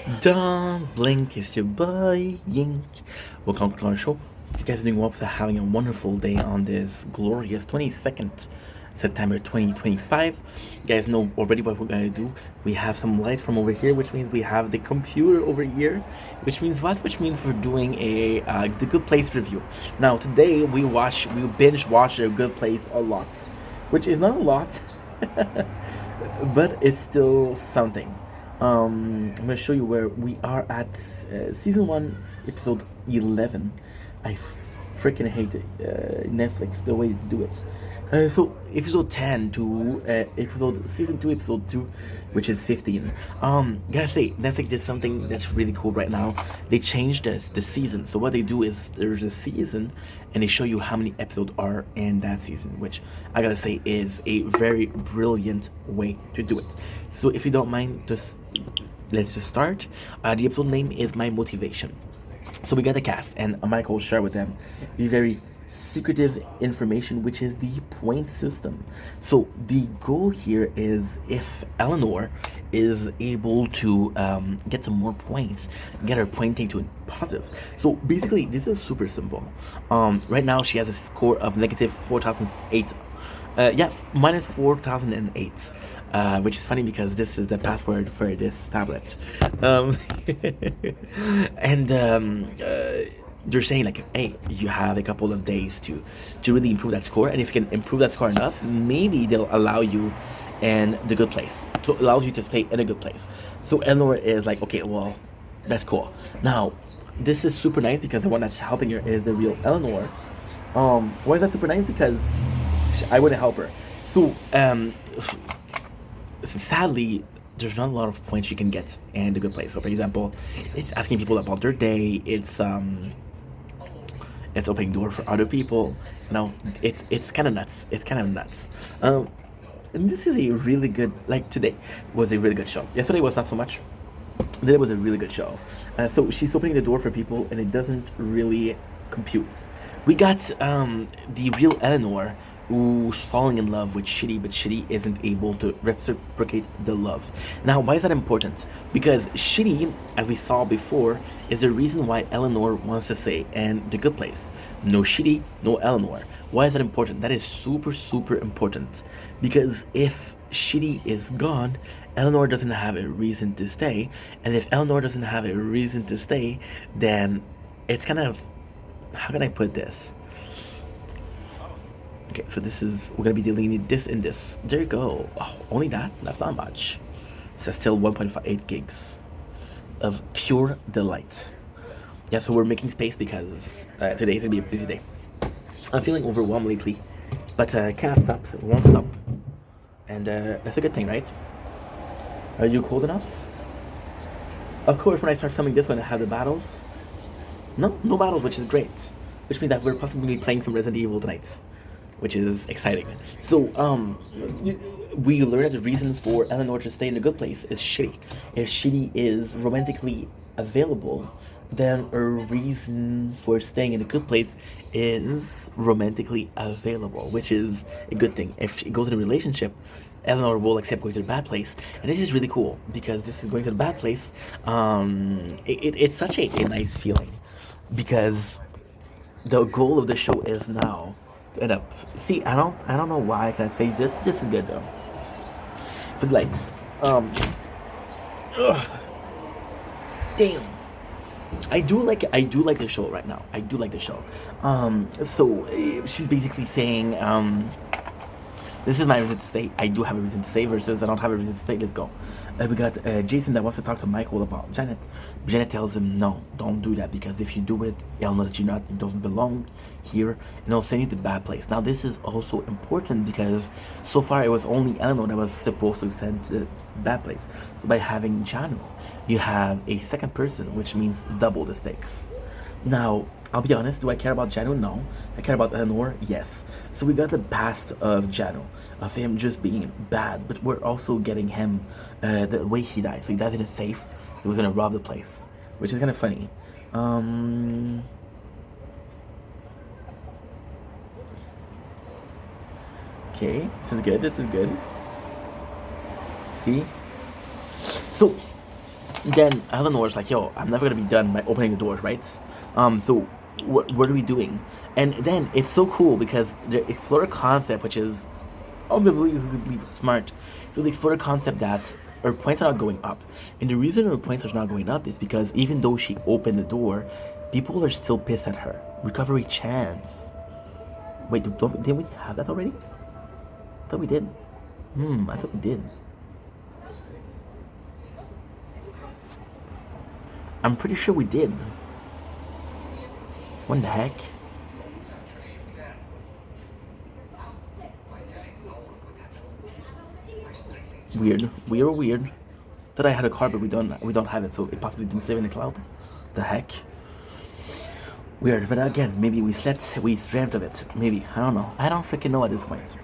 Don't blink, it's your boy Yink. Welcome to our show. You guys are doing well, having a wonderful day on this glorious 22nd September 2025. You guys know already what we're gonna do. We have some lights from over here, which means we have the computer over here, which means what? Which means we're doing a the Good Place review. Now today we binge watch the Good Place a lot, which is not a lot, but it's still something. I'm gonna show you where we are at season 1, episode 11. I freaking hate Netflix the way they do it. So episode 10 to episode season 2, episode 2, which is 15. Gotta say, Netflix did something that's really cool right now. They changed the season. So what they do is there's a season, and they show you how many episodes are in that season, which I gotta say is a very brilliant way to do it. So if you don't mind, just let's just start. The episode name is My Motivation. So we got the cast, and Michael will share with them the very secretive information, which is the point system. So the goal here is if Eleanor is able to get some more points, get her pointing to a positive. So basically, this is super simple. Right now, she has a score of negative 4008. Minus 4008. Which is funny because this is the password for this tablet. Um, and they're saying like, hey, you have a couple of days to really improve that score, and if you can improve that score enough, maybe they'll allow you in the good place. So it allows you to stay in a good place. So Eleanor is like, okay, well, that's cool. Now, this is super nice because the one that's helping her is the real Eleanor. Why is that super nice? Because I wouldn't help her. So sadly, there's not a lot of points you can get in the good place. So, for example, it's asking people about their day. It's opening door for other people. You know, it's kind of nuts. It's kind of nuts. And this is a really good, like today was a really good show. Yesterday was not so much. Today was a really good show. So she's opening the door for people, and it doesn't really compute. We got the real Eleanor who's falling in love with Shitty, but Shitty isn't able to reciprocate the love. Now, why is that important? Because Shitty, as we saw before, is the reason why Eleanor wants to stay in the good place. No Shitty, no Eleanor. Why is that important? That is super, super important. Because if Shitty is gone, Eleanor doesn't have a reason to stay. And if Eleanor doesn't have a reason to stay, then it's kind of, how can I put this? Okay, so this is, we're gonna be deleting this and this. There you go. Oh, only that? That's not much. So still 1.58 gigs of pure delight. Yeah, so we're making space because today's gonna be a busy day. I'm feeling overwhelmed lately, but can't stop, won't stop. And that's a good thing, right? Are you cold enough? Of course, when I start filming this one, I have the battles. No, no battles, which is great. Which means that we're possibly playing some Resident Evil tonight, which is exciting. So, we learned that the reason for Eleanor to stay in a good place is Shitty. If Shitty is romantically available, then a reason for staying in a good place is romantically available, which is a good thing. If she goes in a relationship, Eleanor will accept going to the bad place, and this is really cool because this is going to the bad place. It's such a nice feeling because the goal of the show is now to end up. See, I don't know why I can face this. This is good though. For the lights. Ugh, damn. I do like the show right now. I do like the show. She's basically saying, this is my reason to stay. I do have a reason to stay versus I don't have a reason to stay. Let's go. We got Jason that wants to talk to Michael about Janet. Janet tells him, no, don't do that because if you do it, he'll know that you don't belong here and he'll send you to the bad place. Now, this is also important because so far it was only Eleanor that was supposed to send to the bad place. By having Janu, you have a second person, which means double the stakes. Now, I'll be honest, do I care about Janu? No. I care about Eleanor? Yes. So we got the past of Janu, of him just being bad, but we're also getting him, the way he died. So he died in a safe, he was gonna rob the place, which is kind of funny. Okay, this is good, this is good. See? So, Then Eleanor's like, yo, I'm never gonna be done by opening the doors, right? So what are we doing? And then it's so cool because they explore a concept which is unbelievably smart. So they explore a concept that her points are not going up. And the reason her points are not going up is because even though she opened the door, people are still pissed at her. Recovery chance. Wait, didn't we have that already? I thought we did. I thought we did. I'm pretty sure we did. What the heck? Weird. Weird. Thought I had a card, but we don't have it, so it possibly didn't save in the cloud. The heck? Weird, but again, maybe we dreamt of it. Maybe, I don't know. I don't freaking know at this point.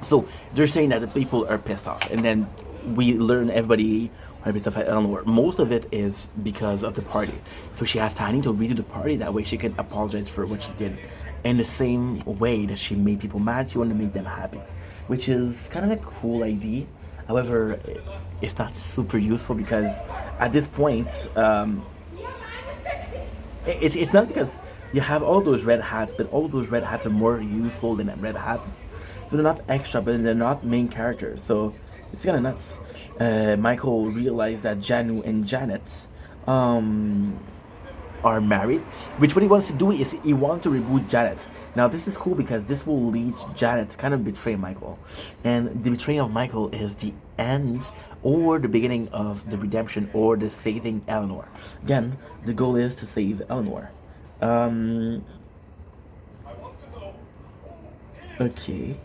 So they're saying that the people are pissed off, and then we learn everybody are pissed off at Eleanor. Most of it is because of the party. So she asked Tiny to redo the party, that way she can apologize for what she did. In the same way that she made people mad, she wanted to make them happy, which is kind of a cool idea. However, it's not super useful because at this point, it's not because you have all those red hats, but all those red hats are more useful than red hats. So they're not extra, but they're not main characters. So it's kind of nuts. Michael realized that Janu and Janet are married, which what he wants to do is he wants to reboot Janet. Now this is cool because this will lead Janet to kind of betray Michael, and the betraying of Michael is the end or the beginning of the redemption or the saving Eleanor. Again, the goal is to save Eleanor. Okay.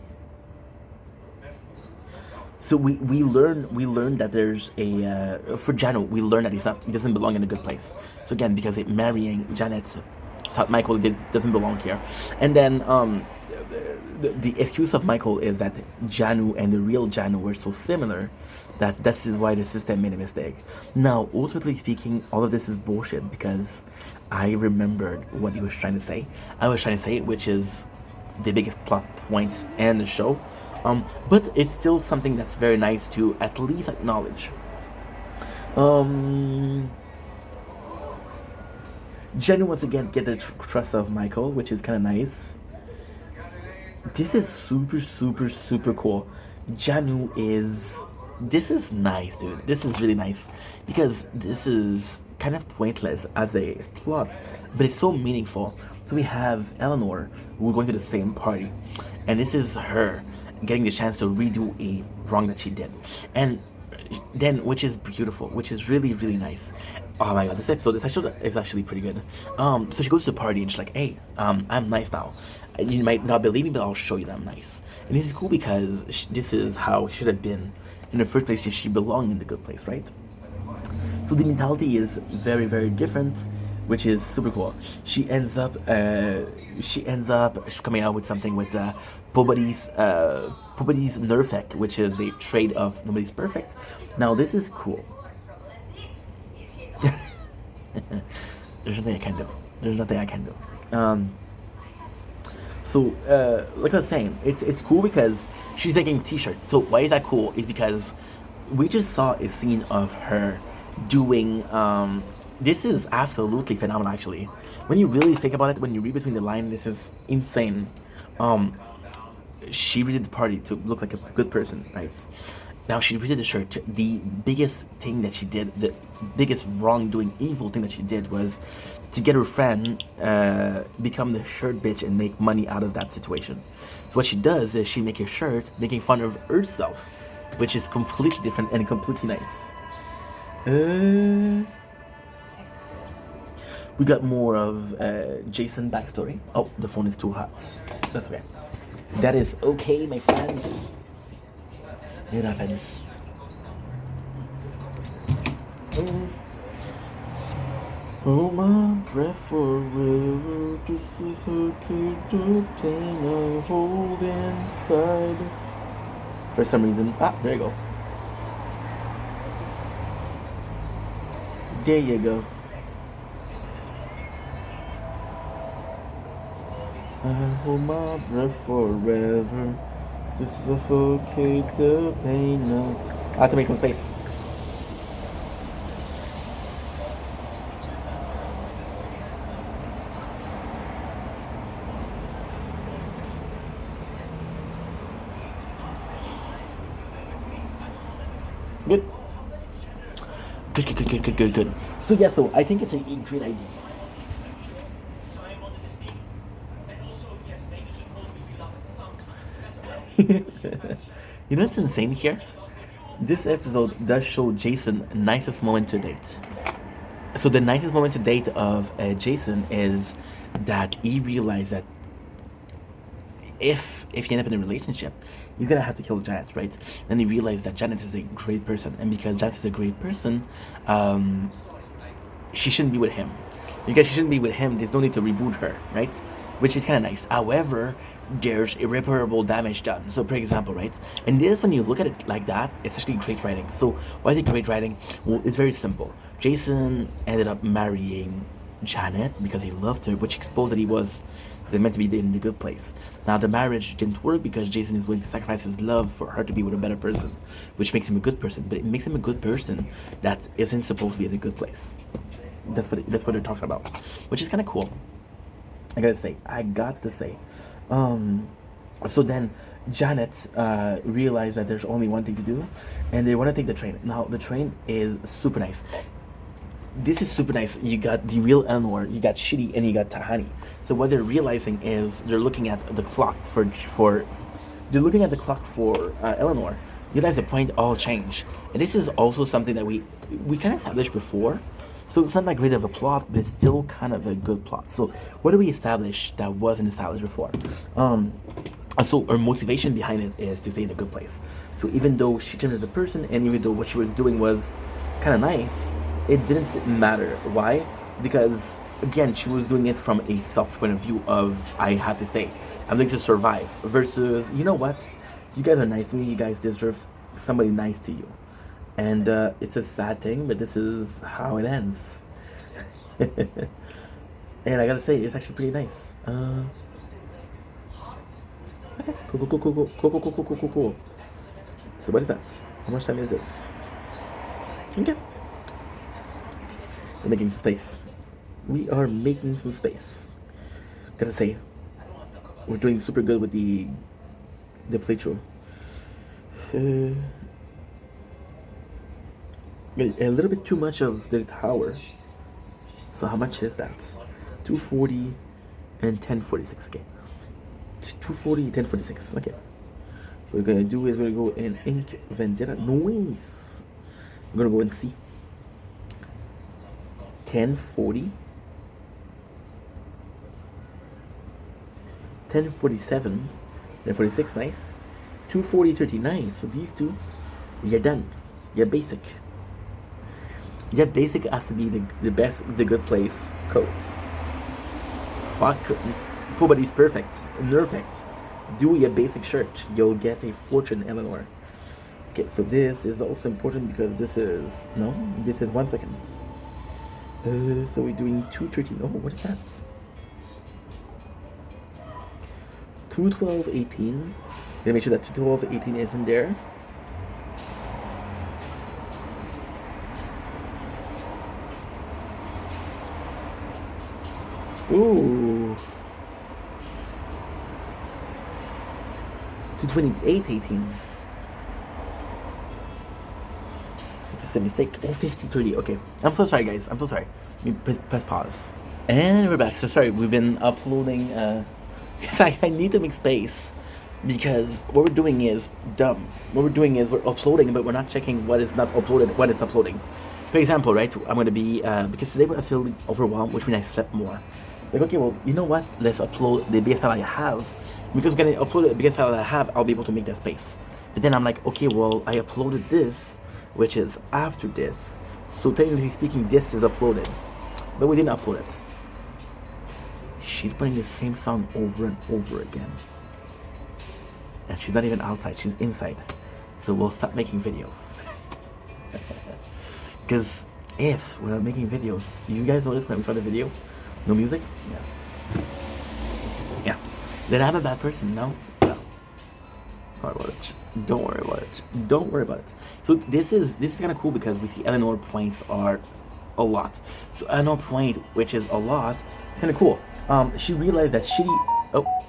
So we learn that there's a for Jano, we learn that he doesn't belong in a good place. So again, because marrying Janet thought Michael doesn't belong here, and then the excuse of Michael is that Janu and the real Janu were so similar that this is why the system made a mistake. Now, ultimately speaking, all of this is bullshit because I remembered what he was trying to say. I was trying to say, which is the biggest plot point in the show. But it's still something that's very nice to at least acknowledge. Jenny once again get the trust of Michael, which is kind of nice. This is super cool. Janu is. This is nice, dude. This is really nice because this is kind of pointless as a plot, but it's so meaningful. So we have Eleanor, we're going to the same party, and this is her getting the chance to redo a wrong that she did, and then which is beautiful, which is really nice. Oh my god, this episode is actually pretty good. So she goes to the party and she's like, "Hey, I'm nice now. And you might not believe me, but I'll show you that I'm nice." And this is cool because this is how it should have been in the first place if she belonged in the good place, right? So the mentality is very different, which is super cool. She ends up coming out with something with Nobody's Nerfect, which is a trade of Nobody's Perfect. Now this is cool. There's nothing I can do. So like I was saying, it's cool because she's making t-shirt. So why is that cool? Is because we just saw a scene of her doing this is absolutely phenomenal actually. When you really think about it, when you read between the lines, this is insane. She redid the party to look like a good person, right? Now she redid the shirt. The biggest thing that she did, the biggest wrongdoing, evil thing that she did was to get her friend become the shirt bitch and make money out of that situation. So what she does is she makes a shirt making fun of herself, which is completely different and completely nice. We got more of Jason backstory. Oh, the phone is too hot. That's okay. That is okay, my friends. It happens. Oh, my breath forever to suffocate the pain I hold inside. For some reason, there you go. There you go. I hold my breath forever to suffocate the pain. I have to make some space. Good. So yeah, so I think it's a great idea. You know what's insane here? This episode does show Jason nicest moment to date. So the nicest moment to date of Jason is that he realized that if you end up in a relationship, he's gonna have to kill Janet, right? Then he realized that Janet is a great person, and because Janet is a great person, she shouldn't be with him. Because she shouldn't be with him, there's no need to reboot her, right? Which is kind of nice. However, there's irreparable damage done. So, for example, right? And this, when you look at it like that, it's actually great writing. So, why is it great writing? Well, it's very simple. Jason ended up marrying Janet because he loved her, which exposed that they meant to be in the good place. Now the marriage didn't work because Jason is willing to sacrifice his love for her to be with a better person, which makes him a good person. But it makes him a good person that isn't supposed to be in a good place. That's what they're talking about, which is kind of cool. I got to say. So then Janet realized that there's only one thing to do, and they want to take the train. Now the train is super nice. This is super nice. You got the real Eleanor, you got Shitty, and you got Tahani. So what they're realizing is they're looking at the clock for Eleanor. You realize the point all change, and this is also something that we kind of established before. So it's not that great of a plot, but it's still kind of a good plot. So what do we establish that wasn't established before? So her motivation behind it is to stay in a good place. So even though she turned as a person, and even though what she was doing was kind of nice, it didn't matter. Why? Because again, she was doing it from a self point of view of I have to stay, I'm going to survive. Versus, you know what? You guys are nice to me. You guys deserve somebody nice to you. And it's a sad thing, but this is how it ends. And I gotta say, it's actually pretty nice. Okay, cool. So what is that? How much time is this? Okay. We're making some space. We are making some space. Gotta say, we're doing super good with the playthrough. A little bit too much of the tower. So how much is that? 240 and 1046. Okay. 240, 1046. Okay. So what we're gonna do is we're gonna go in Ink Vendetta. Noise. We're gonna go and see. 1040. 1047. 1046, nice. 240, 39. So these two, you're done. You're basic. Yeah, basic has to be the best, the good place code. Fuck, nobody's perfect. Perfect. Do your basic shirt. You'll get a fortune, Eleanor. Okay, so this is also important because this is 1 second. So we're doing 213. Oh, what is that? 212.18. Gonna make sure that 212.18 is in there. Ooh. 228.18. It's a mistake. Oh, 50.30. Okay. I'm so sorry, guys. I'm so sorry. Let me press pause. And we're back. So sorry, we've been uploading. I need to make space because what we're doing is dumb. What we're doing is we're uploading, but we're not checking what is not uploaded when it's uploading. For example, right? I'm gonna be because today I feel overwhelmed, which means I slept more. Like, okay, well, you know what? Let's upload the biggest file I have. Because we're gonna upload the biggest file I have, I'll be able to make that space. But then I'm like, okay, well, I uploaded this, which is after this. So technically speaking, this is uploaded. But we didn't upload it. She's playing the same song over and over again. And she's not even outside, she's inside. So we'll stop making videos. Because if we're not making videos, you guys notice when we start a video? No music? Yeah. Then I'm a bad person, no? No. Don't worry about it. So this is kind of cool because we see Eleanor points are a lot. So Eleanor point, which is a lot, is kind of cool. She realized that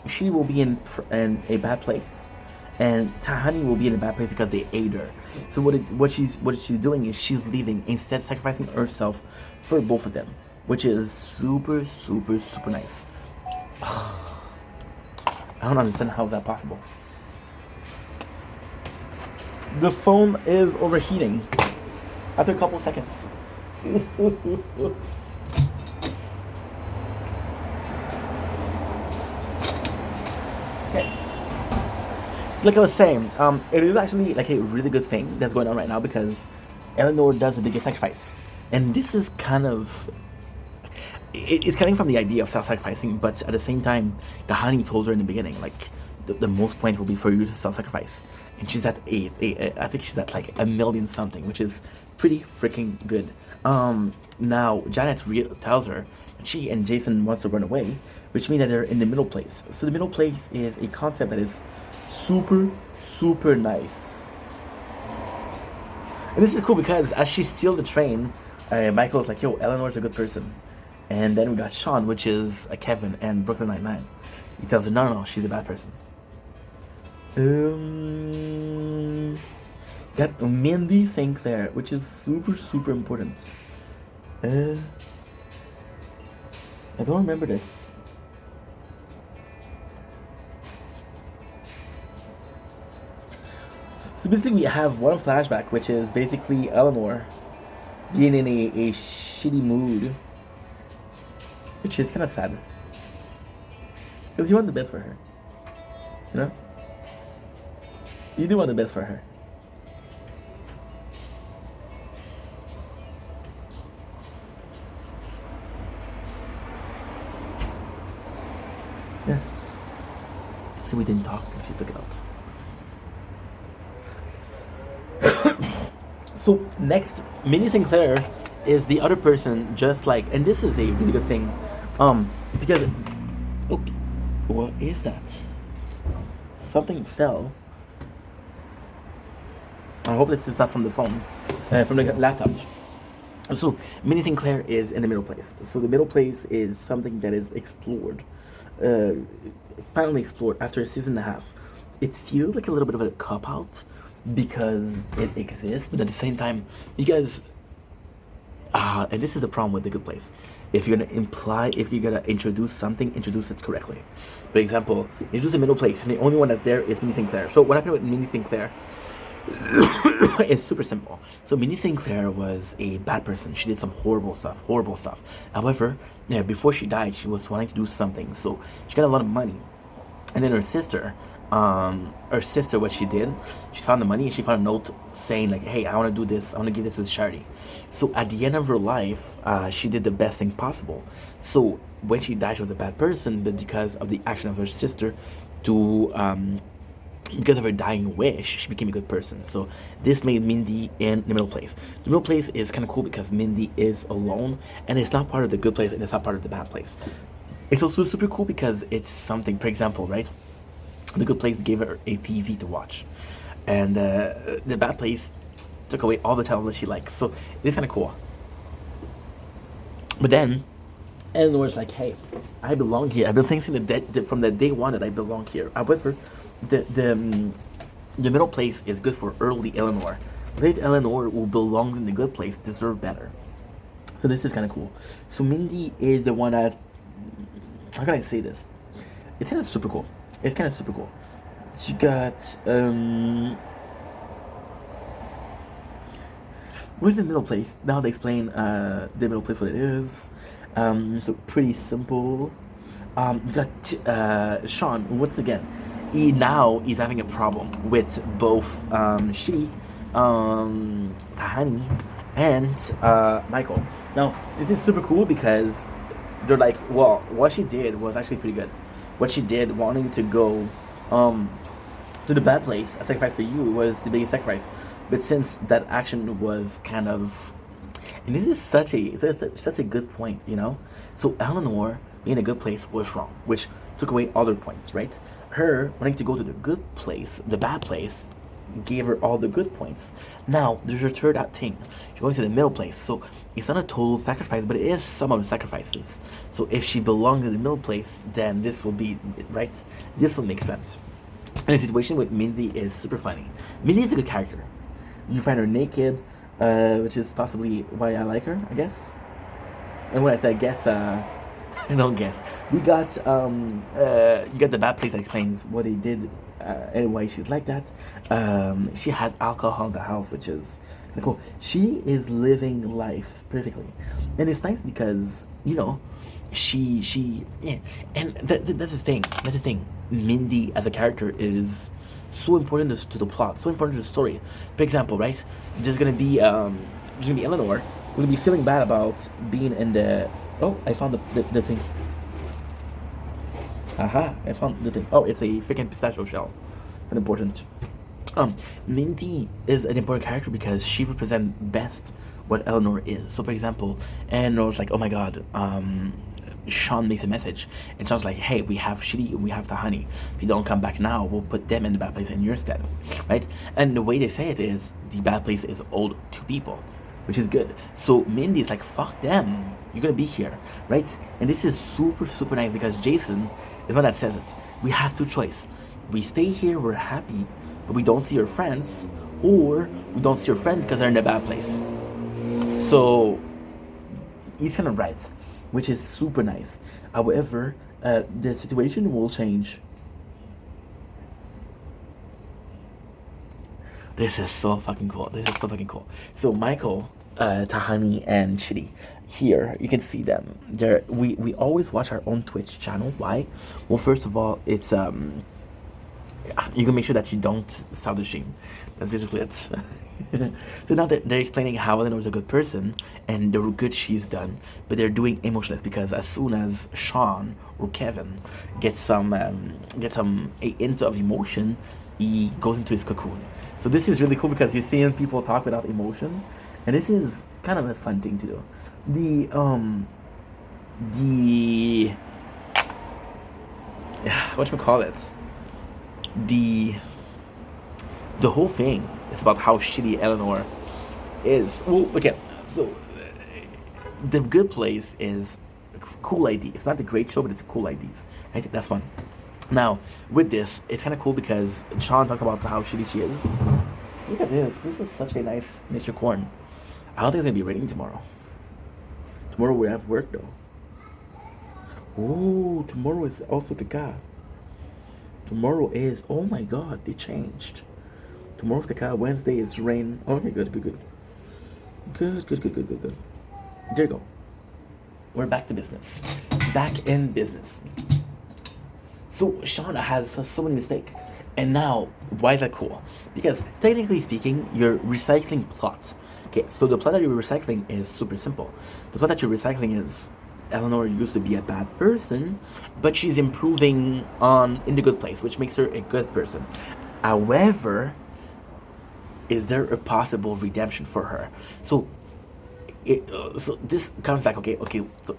she will be in a bad place, and Tahani will be in a bad place because they ate her. So what she's doing is she's leaving instead, sacrificing herself for both of them, which is super super super nice. I don't understand how that's possible. The phone is overheating after a couple seconds. Okay. Like I was saying, it is actually like a really good thing that's going on right now because Eleanor does the biggest sacrifice, and this is kind of it's coming from the idea of self-sacrificing, but at the same time, Kahani told her in the beginning, like the most point will be for you to self-sacrifice, and she's at I think she's at like 1,000,000 something, which is pretty freaking good. Now Janet tells her that she and Jason wants to run away, which means that they're in the middle place. So the middle place is a concept that is super super nice, and this is cool because as she steals the train, Michael's like, "Yo, Eleanor's a good person." And then we got Sean, which is a Kevin and Brooklyn Nine-Nine. He tells her, no, she's a bad person. Got Mindy St. Clair, which is super, super important. I don't remember this. So basically we have one flashback, which is basically Eleanor being in a shitty mood, which is kind of sad. Because you want the best for her. You know? You do want the best for her. Yeah. See, we didn't talk. She took it out. So, next, Minnie St. Clair is the other person, just like, and this is a really good thing, because, oops, what is that? Something fell. I hope this is not from the phone, from the laptop. So, Minnie St. Clair is in the middle place. So the middle place is something that is explored, finally explored after a season and a half. It feels like a little bit of a cop-out because it exists, but at the same time, you guys, and this is the problem with the Good Place. If you're gonna introduce something, introduce it correctly. For example, introduce a middle place, and the only one that's there is Minnie St. Clair. So what happened with Minnie St. Clair is super simple. So Minnie St. Clair was a bad person. She did some horrible stuff. However, before she died, she was wanting to do something. So she got a lot of money, and then her sister, what she did, she found the money and she found a note saying like, hey, I want to do this, I want to give this to charity. So at the end of her life, she did the best thing possible. So when she died, she was a bad person, but because of the action of her sister because of her dying wish, she became a good person. So this made Mindy in the middle place. The middle place is kind of cool because Mindy is alone, and it's not part of the good place, and it's not part of the bad place. It's also super cool because it's something, for example, right? The good place gave her a TV to watch, and the bad place took away all the talent that she likes. So it's kind of cool. But then Eleanor's like, hey, I belong here. I've been saying from the day one that I belong here. However, the middle place is good for early Eleanor. Late Eleanor, who belongs in the good place, deserve better. So this is kind of cool. So Mindy is the one that, how can I say this? It's kind of super cool. She got where's the middle place? Now they explain the middle place what it is. So pretty simple. You got Sean once again. He's having a problem with both she, Tahani, and Michael. Now this is super cool because they're like, well, what she did was actually pretty good. What she did, wanting to go to the bad place, a sacrifice for you, was the biggest sacrifice. But since that action was kind of, and this is such a good point, you know. So Eleanor being a good place was wrong, which took away other points, right? Her wanting to go to the good place, the bad place, gave her all the good points. Now there's a third thing. She's going to the middle place, so it's not a total sacrifice, but it is some of the sacrifices. So if she belongs in the middle place, then this will be right. This will make sense. And the situation with Mindy is super funny. Mindy is a good character. You find her naked, which is possibly why I like her, I guess. And when I say guess, I don't guess. We got you got the bad place that explains what they did and why she's like that. She has alcohol in the house, which is cool. She is living life perfectly, and it's nice because she yeah. And that's the thing. That's the thing. Mindy as a character is so important to the plot, so important to the story. For example, right? There's gonna be Eleanor. We're gonna be feeling bad about being in the. Oh, I found the thing. Aha! I found the thing. Oh, it's a freaking pistachio shell. That's important. Mindy is an important character because she represents best what Eleanor is. So, for example, Eleanor's like, "Oh my God, Sean makes a message," and Sean's like, "Hey, we have Shitty and we have Tahani. If you don't come back now, we'll put them in the bad place in your stead, right?" And the way they say it is, the bad place is owed to people, which is good. So Mindy's like, "Fuck them. You're gonna be here, right?" And this is super super nice because Jason is one that says it. We have two choices. We stay here, we're happy, but we don't see our friends, or we don't see our friends because they're in a bad place. So he's kind of right, which is super nice. However, the situation will change. This is so fucking cool. This is so fucking cool. So Michael, Tahani, and Shitty, here you can see them. We always watch our own Twitch channel. Why? Well, first of all, it's you can make sure that you don't sound ashamed. That's basically it. So now they're explaining how Eleanor is a good person and the good she's done, but they're doing emotionless because as soon as Sean or Kevin gets some a hint of emotion, he goes into his cocoon. So this is really cool because you're seeing people talk without emotion, and this is kind of a fun thing to do. The whatchamacallit, the whole thing is about how shitty Eleanor is. Well, okay, so the good place is cool ID. It's not the great show, but it's cool IDs. I think that's fun. Now, with this, it's kind of cool because Sean talks about how shitty she is. Look at this. This is such a nice nature corn. I don't think it's going to be raining tomorrow. Tomorrow we have work, though. Oh, tomorrow is also Kaka. Tomorrow is... Oh my god, they changed. Tomorrow's Kaka. Wednesday is rain. Okay, good. Good. There you go. We're back to business. Back in business. So Sean has so many mistakes. And now, why is that cool? Because technically speaking, you're recycling plots. Okay, so the plot that you're recycling is super simple. The plot that you're recycling is Eleanor used to be a bad person, but she's improving in the good place, which makes her a good person. However, is there a possible redemption for her? So this comes back. Okay.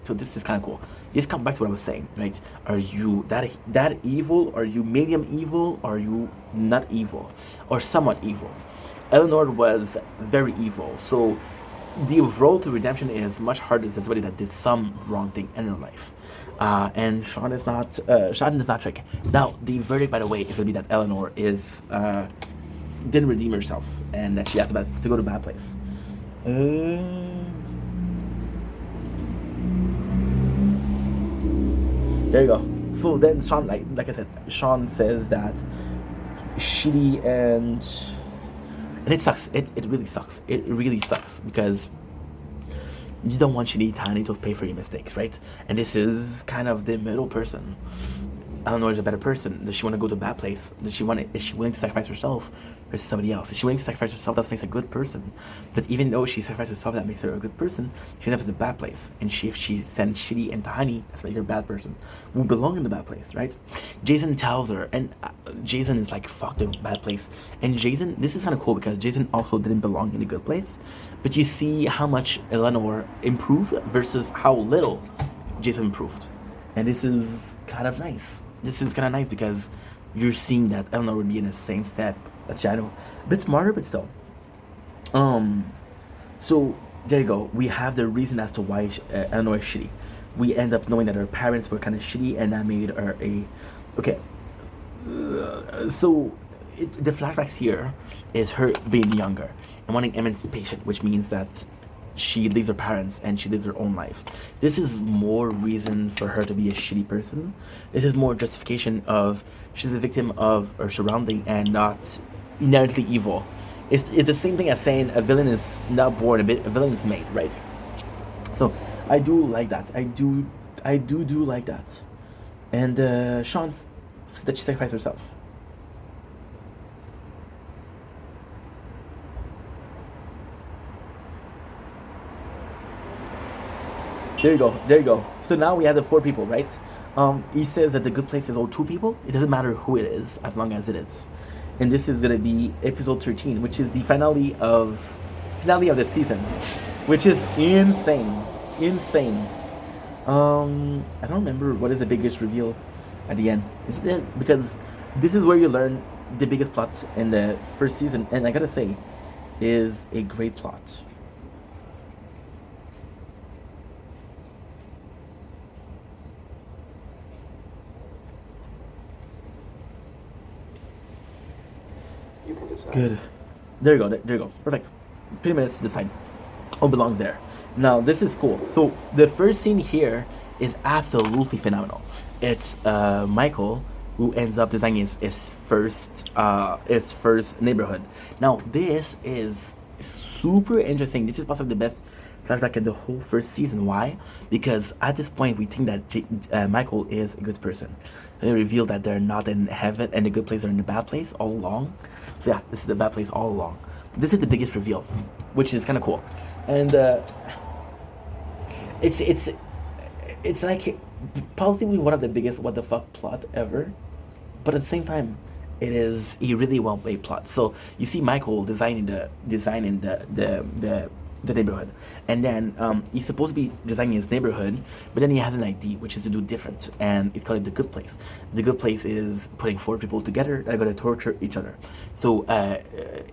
So this is kind of cool. This comes back to what I was saying, right? Are you that evil? Are you medium evil? Are you not evil, or somewhat evil? Eleanor was very evil, so the road to redemption is much harder than somebody that did some wrong thing in her life. And Sean is not. Sean is not trick. Now the verdict, by the way, is going to be that Eleanor didn't redeem herself, and that she has to go to a bad place. There you go. So then Sean, like I said, Sean says that shitty and it sucks. It really sucks. It really sucks because you don't want Shitty Tiny to pay for your mistakes, right? And this is kind of the middle person. Eleanor is a better person. Does she want to go to a bad place? Is she willing to sacrifice herself versus somebody else? Is she willing to sacrifice herself? That makes her a good person. But even though she sacrificed herself, that makes her a good person. She ends up in a bad place. And if she sends Shitty and Tahani, that's make her a bad person. Who belong in the bad place, right? Jason tells her, and Jason is like, fuck the bad place. And Jason, this is kind of cool because Jason also didn't belong in a good place. But you see how much Eleanor improved versus how little Jason improved. And this is kind of nice. This is kind of nice because you're seeing that Eleanor would be in the same step that Shadow. A bit smarter, but still. So, there you go. We have the reason as to why Eleanor is shitty. We end up knowing that her parents were kind of shitty and that made her a... Okay. The flashbacks here is her being younger. and wanting emancipation, which means that she leaves her parents and she lives her own life. This is more reason for her to be a shitty person. This is more justification of she's a victim of her surrounding and not inherently evil. It's the same thing as saying a villain is not born, a villain is made, right? So I do like that. I do like that. And Sean said that she sacrificed herself. There you go. There you go. So now we have the four people, right? He says that the good place is all two people. It doesn't matter who it is, as long as it is. And this is gonna be episode 13, which is the finale of the season, which is insane, insane. I don't remember what is the biggest reveal at the end. Is it because this is where you learn the biggest plot in the first season, and I gotta say, is a great plot. You can decide. Good. There you go. There you go. Perfect. 3 minutes to decide who belongs there. Now this is cool. So the first scene here is absolutely phenomenal. It's Michael who ends up designing his first neighborhood. Now this is super interesting. This is possibly the best flashback in the whole first season. Why? Because at this point we think that Michael is a good person. And they reveal that they're not in heaven and the good place, are in the bad place all along. So yeah, this is the bad place all along. This is the biggest reveal, which is kind of cool, and it's like possibly one of the biggest what the fuck plot ever, but at the same time, it is a really well made plot. So you see Michael designing the neighborhood, and then he's supposed to be designing his neighborhood, but then he has an idea which is to do different, and it's called the good place. The good place is putting four people together that are going to torture each other. So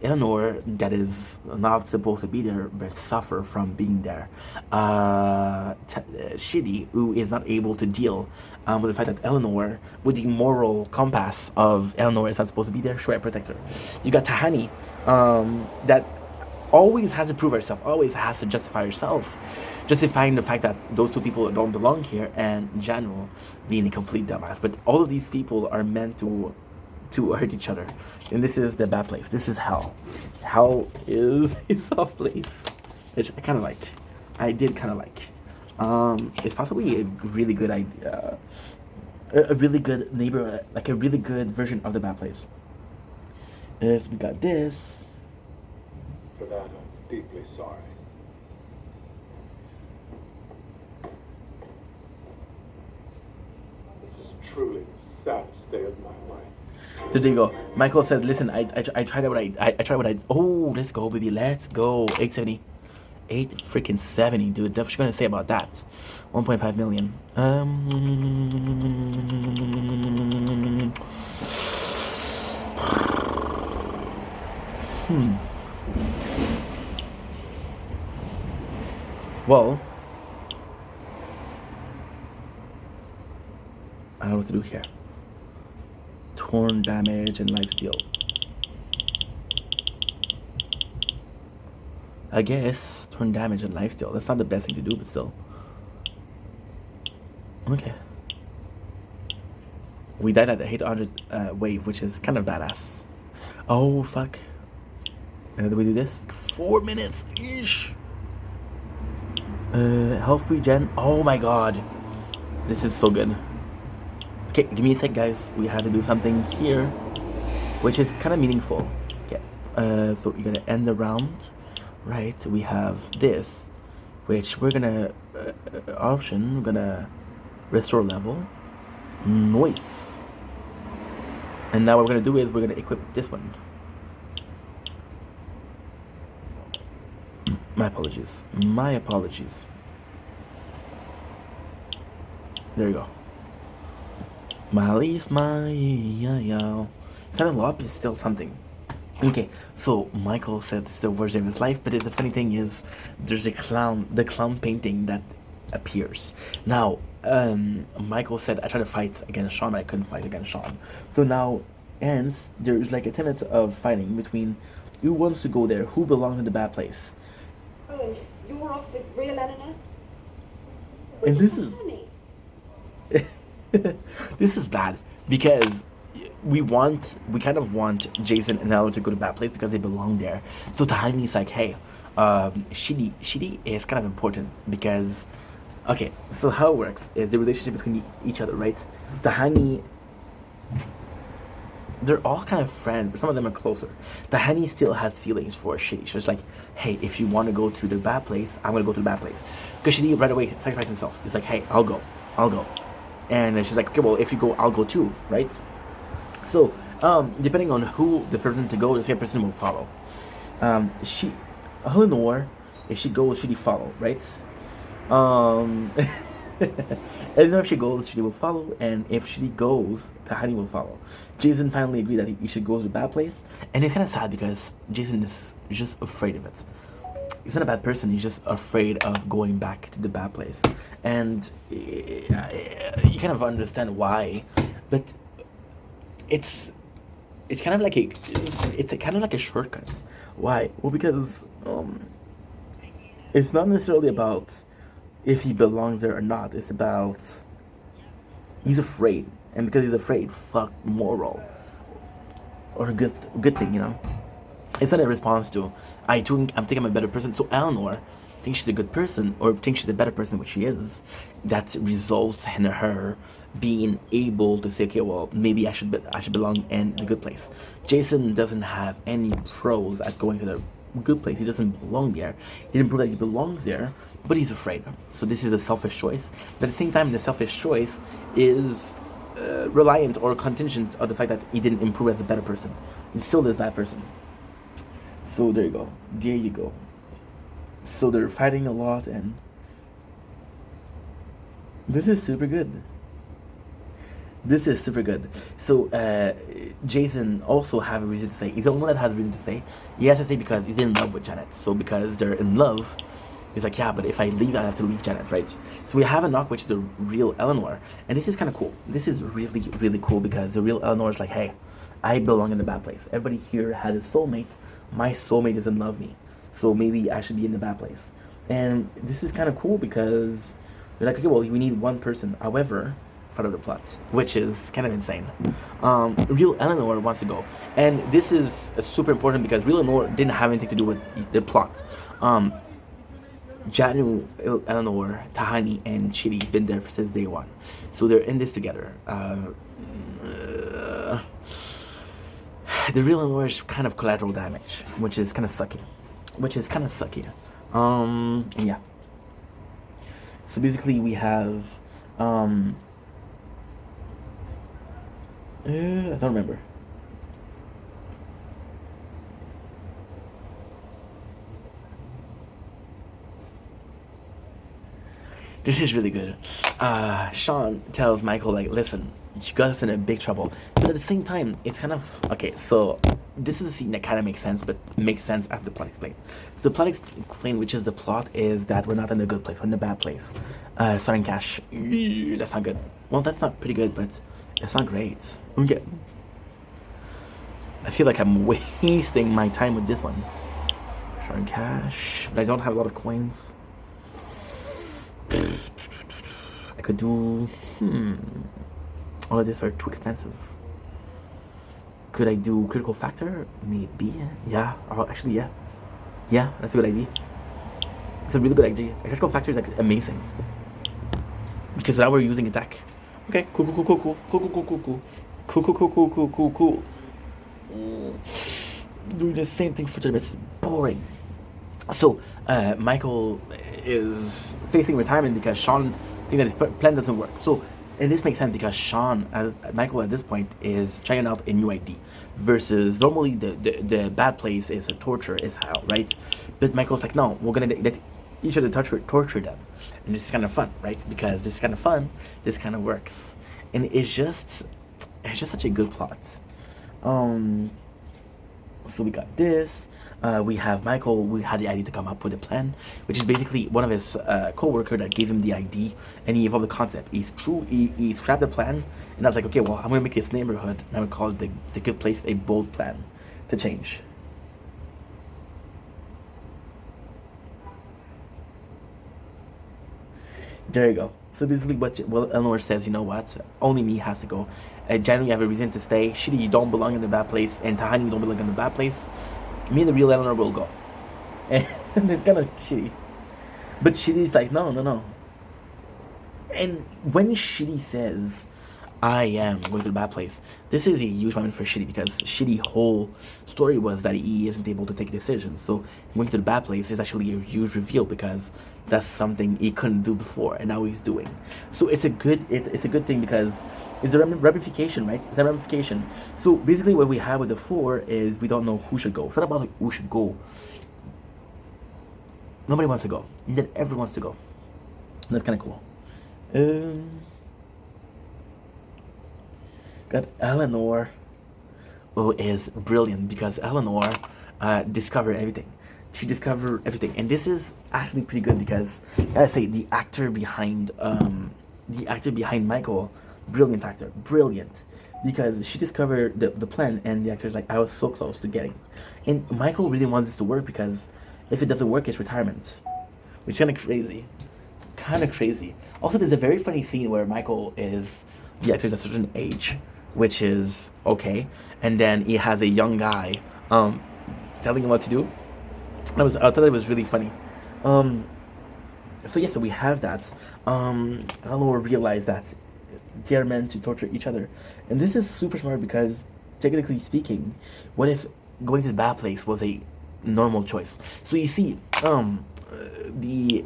Eleanor, that is not supposed to be there but suffer from being there. Shitty, who is not able to deal with the fact that Eleanor, with the moral compass of Eleanor, is not supposed to be there. Should I protect her? You got Tahani, that always has to prove herself, always has to justify herself, justifying the fact that those two people don't belong here, and Janu being a complete dumbass. But all of these people are meant to hurt each other, and this is the bad place. This is hell. Hell is a soft place, which I kind of like. I did kind of like. It's possibly a really good idea, a really good neighbor, like a really good version of the bad place. Is we got this. For that, I'm deeply sorry. This is truly the saddest day of my life. So there you go. Michael said, "Listen, I tried what I tried what I. Oh, let's go, baby. Let's go. 870, 8 freaking 70, dude. What's she gonna say about that? 1.5 million. Well, I don't know what to do here. Torn, damage, and lifesteal. I guess torn damage and lifesteal. That's not the best thing to do, but still. Okay. We died at the 800 wave, which is kind of badass. Oh fuck. Do we do this? 4 minutes ish. Health regen. Oh my god. This is so good. Okay, give me a sec, guys. We have to do something here, which is kind of meaningful. Okay. So you're gonna end the round, right? We have this, which we're gonna option. We're gonna restore level. Nice. And now what we're gonna do is we're gonna equip this one. My apologies. My apologies. There you go. Silent Lop is still something. Okay, so Michael said it's the worst day of his life, but the funny thing is, there's the clown painting that appears. Now, Michael said, I tried to fight against Sean, but I couldn't fight against Sean. So now, ends, there's like a 10 minutes of fighting between Who wants to go there? Who belongs in the bad place? Oh, you're off with real Eleanor? And Look this at is Honey. this is bad because we kind of want Jason and Ella to go to bad place because they belong there. So Tahani's like, hey, Shidi is kind of important because, okay, so how it works is the relationship between each other, right? Tahani, they're all kind of friends, but some of them are closer. Tahani still has feelings for Shidi. She's like, hey, if you want to go to the bad place, I'm gonna go to the bad place. Because Shidi right away sacrificed himself. He's like, hey, I'll go. And then she's like, okay, well, if you go, I'll go too, right? So, depending on who the first person to go, the second person will follow. Eleanor, if she goes, Shidi follow, right? Um, and then if she goes, she will follow, and if she goes, Tahani will follow. Jason finally agreed that he should go to the bad place, and it's kind of sad because Jason is just afraid of it. He's not a bad person, he's just afraid of going back to the bad place. And you kind of understand why, but it's kind of like it's kind of like a shortcut. Why? Well, because it's not necessarily about if he belongs there or not. It's about he's afraid, and because he's afraid, fuck moral or good thing, you know. It's not a response to I'm thinking I'm a better person. So Eleanor thinks she's a good person or thinks she's a better person, which she is. That results in her being able to say, okay, well, maybe I should belong in a good place. Jason doesn't have any pros at going to the good place. He doesn't belong there. He didn't prove that he belongs there, but he's afraid. So this is a selfish choice. But at the same time, the selfish choice is reliant or contingent on the fact that he didn't improve as a better person. He's still this bad person. So there you go. There you go. So they're fighting a lot, and this is super good. This is super good. So Jason also have a reason to say. He's the only one that has a reason to say. He has to say because he's in love with Janet. So because they're in love, he's like, yeah, but if I leave, I have to leave Janet, right? So we have a knock, which is the real Eleanor, and this is kind of cool. This is really, really cool because the real Eleanor is like, hey, I belong in the bad place. Everybody here has a soulmate. My soulmate doesn't love me, so maybe I should be in the bad place. And this is kind of cool because they're like, okay, well, we need one person. However, part of the plot, which is kind of insane. Real Eleanor wants to go, and this is super important because real Eleanor didn't have anything to do with the plot. Janu, Eleanor, Tahani, and Shidi been there since day one, so they're in this together. The real Eleanor is kind of collateral damage, which is kind of sucky. And yeah. So basically, we have I don't remember. This is really good. Sean tells Michael, like, listen, you got us in a big trouble. But at the same time, it's kind of... Okay, so this is a scene that kind of makes sense, but makes sense as the plot explained. So the plot explained, which is the plot, is that we're not in a good place, we're in a bad place. Starring Cash. That's not good. Well, that's not pretty good, but it's not great. Okay. I feel like I'm wasting my time with this one. Starring Cash, but I don't have a lot of coins. I could do... All of these are too expensive. Could I do critical factor? Maybe. Yeah. Oh, actually, yeah. Yeah, that's a good idea. It's a really good idea. A critical factor is like amazing. Because now we're using attack. Okay, cool. Doing the same thing for the it's boring. So, Michael is facing retirement because Sean thinks that his plan doesn't work. So, and this makes sense because Sean, as Michael at this point, is trying out a new ID. Versus normally the bad place is a torture, is hell, right? But Michael's like, no, we're gonna let each other torture them. And this is kind of fun, right? Because this is kind of fun, this kind of works. And it's just such a good plot. So we got this. We have Michael. We had the idea to come up with a plan, which is basically one of his co-worker that gave him the ID, and he evolved the concept. He scrapped the plan, and I was like, okay, well, I'm gonna make this neighborhood, and I would call it the good place a bold plan to change. There you go. So basically, what Eleanor says, you know what? Only me has to go. January, you have a reason to stay. Shitty, you don't belong in the bad place, and Tahani, you don't belong in the bad place. Me and the real Eleanor will go, and it's kind of shitty. But Shitty's like, no, no, no. And when Shitty says, I am going to the bad place, this is a huge moment for Shitty because Shitty whole story was that he isn't able to take decisions. So going to the bad place is actually a huge reveal because that's something he couldn't do before and now he's doing. So it's a good thing because it's a ramification, right? It's a ramification. So basically what we have with the four is we don't know who should go. It's not about like, who should go. Nobody wants to go. And then everyone wants to go. And that's kind of cool. Got Eleanor, who is brilliant because Eleanor discovered everything. She discovered everything, and this is actually pretty good because I gotta say the actor behind Michael, brilliant actor, brilliant, because she discovered the plan, and the actor's like, I was so close to getting, and Michael really wants this to work because if it doesn't work, it's retirement, which is kind of crazy. Also, there's a very funny scene where Michael is the actor's a certain age, which is okay, and then he has a young guy telling him what to do. I thought it was really funny. So we have that. Eleanor realized that they're meant to torture each other, and this is super smart because technically speaking, what if going to the bad place was a normal choice? So you see, the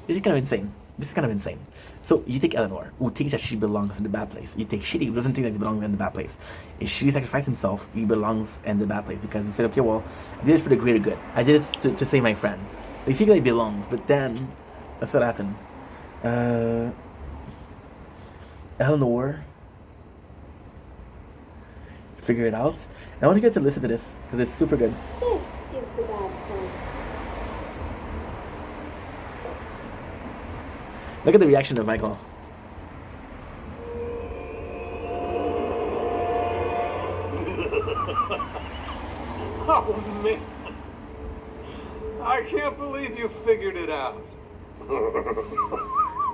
this is kind of insane. So you take Eleanor, who thinks that she belongs in the bad place. You take Shitty, who doesn't think that he belongs in the bad place. If Shitty sacrificed himself, he belongs in the bad place because he said, okay, well, I did it for the greater good. I did it to save my friend. They figure he belongs, but then that's what happened. Eleanor figure it out. And I want you guys to listen to this because it's super good. This is the bad place. Look at the reaction of Michael. Oh, man. I can't believe you figured it out.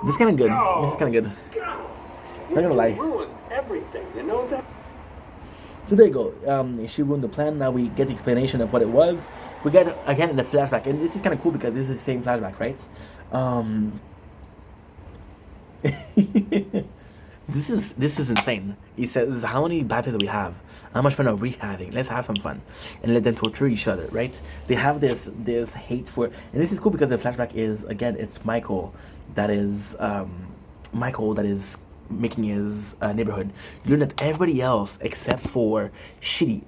This is kind of good. This is kind of good. You Not gonna lie. ruined everything, you know that? So there you go. She ruined the plan. Now we get the explanation of what it was. We get again in the flashback, and this is kind of cool because this is the same flashback, right? This is insane. He says, how many bad things do we have? How much fun are we having? Let's have some fun and let them torture each other, right? They have this hate for, and this is cool because the flashback is again it's Michael that is making his neighborhood. You learn that everybody else except for Shitty.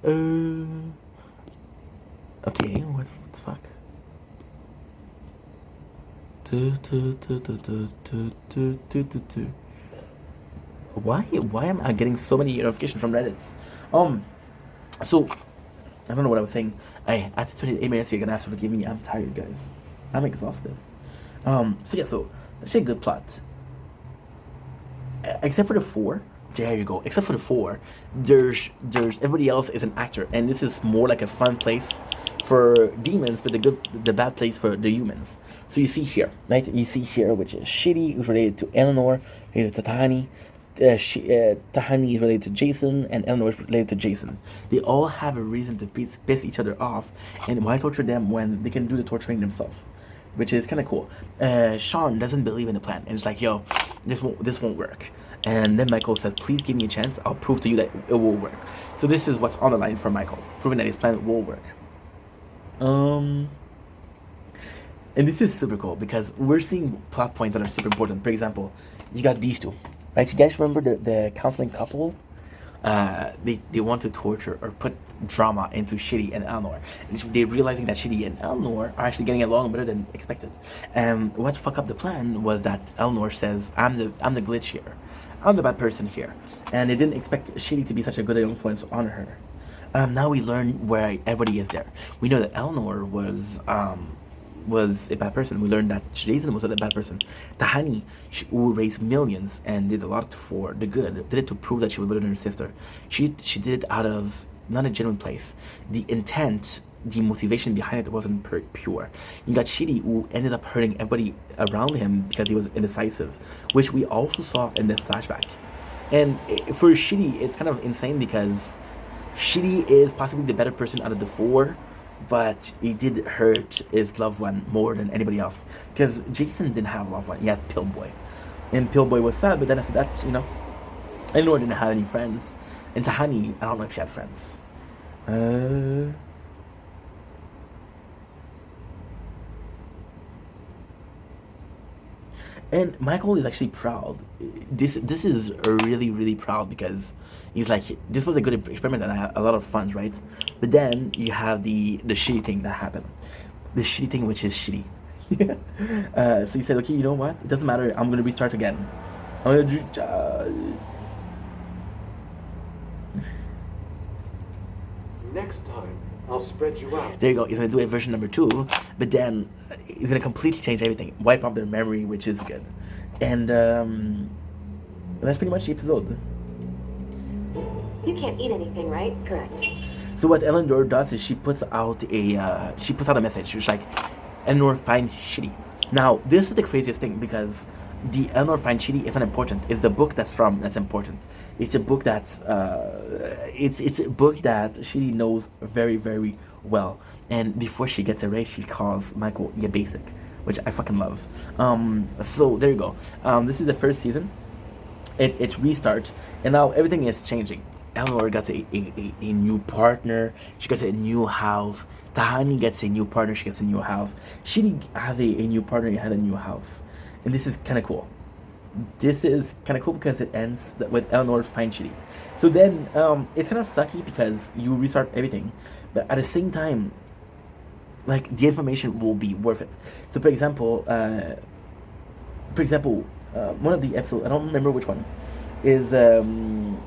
Okay, what the fuck? Why am I getting so many notifications from Reddit? So I don't know what I was saying. After 28 minutes, you're gonna have to forgive me. I'm tired, guys. I'm exhausted. So that's a good plot. Except for the four. There you go. Except for the four, there's everybody else is an actor, and this is more like a fun place for demons, but the bad place for the humans. So you see here, right? You see here, which is Shitty, who's related to Eleanor, related to Tahani. Tahani is related to Jason, and Eleanor is related to Jason. They all have a reason to piss each other off, and why torture them when they can do the torturing themselves, which is kind of cool. Sean doesn't believe in the plan, and it's like, yo, this won't work. And then Michael says, please give me a chance. I'll prove to you that it will work. So this is what's on the line for Michael, proving that his plan will work. And this is super cool because we're seeing plot points that are super important. For example, you got these two, right? You guys remember the counseling couple? They want to torture or put drama into Shitty and Eleanor. And they're realizing that Shitty and Eleanor are actually getting along better than expected. And what fucked up the plan was that Eleanor says, I'm the glitch here. I'm the bad person here. And they didn't expect Shitty to be such a good influence on her. Now we learn where everybody is there. We know that Eleanor was a bad person. We learned that Jason was a bad person. Tahani, who raised millions and did a lot for the good, did it to prove that she was better than her sister. She did it out of not a genuine place. The intent the motivation behind it wasn't pure. You got Shitty, who ended up hurting everybody around him because he was indecisive, which we also saw in this flashback. And for Shitty, it's kind of insane because Shitty is possibly the better person out of the four, but he did hurt his loved one more than anybody else. Because Jason didn't have a loved one, he had Pillboy. And Pillboy was sad, but then after that, Eleanor didn't have any friends. And Tahani, I don't know if she had friends. And Michael is actually proud. This is really, really proud because he's like, this was a good experiment and I had a lot of fun, right? But then you have the shitty thing that happened. The shitty thing, which is shitty. So he said, okay, you know what? It doesn't matter. I'm going to restart again. I'm going to do... Next time, I'll spread you out. There you go. He's going to do a version number 2, but then he's going to completely change everything. Wipe off their memory, which is good. And that's pretty much the episode. You can't eat anything, right? Correct. So what Eleanor does is she puts out a message. She's like, Eleanor find Shitty. Now, this is the craziest thing because the Eleanor find Shitty isn't important. It's the book that's important. It's a book that's it's a book that Shitty knows very, very well. And before she gets erased, she calls Michael "yeah basic," which I fucking love. So there you go. This is the first season. It restarts, and now everything is changing. Eleanor gets a new partner. She gets a new house. Tahani gets a new partner. She gets a new house. Shitty has a new partner. He has a new house, and this is kind of cool. This is kind of cool because it ends with Eleanor find Shitty. So then it's kind of sucky because you restart everything, but at the same time, like the information will be worth it. So for example, one of the episodes, I don't remember which one, is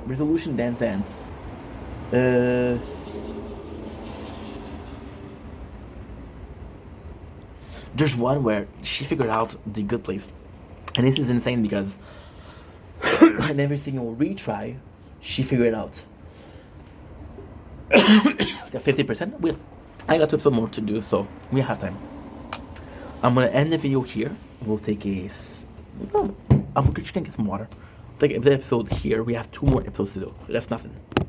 Resolution Dance Dance. There's one where she figured out the good place. And this is insane because in every single retry, she figured it out. Got 50%? I got 2 episodes more to do, so we have time. I'm gonna end the video here. We'll take I'm gonna get some water. Take the episode here. We have 2 more episodes to do. That's nothing.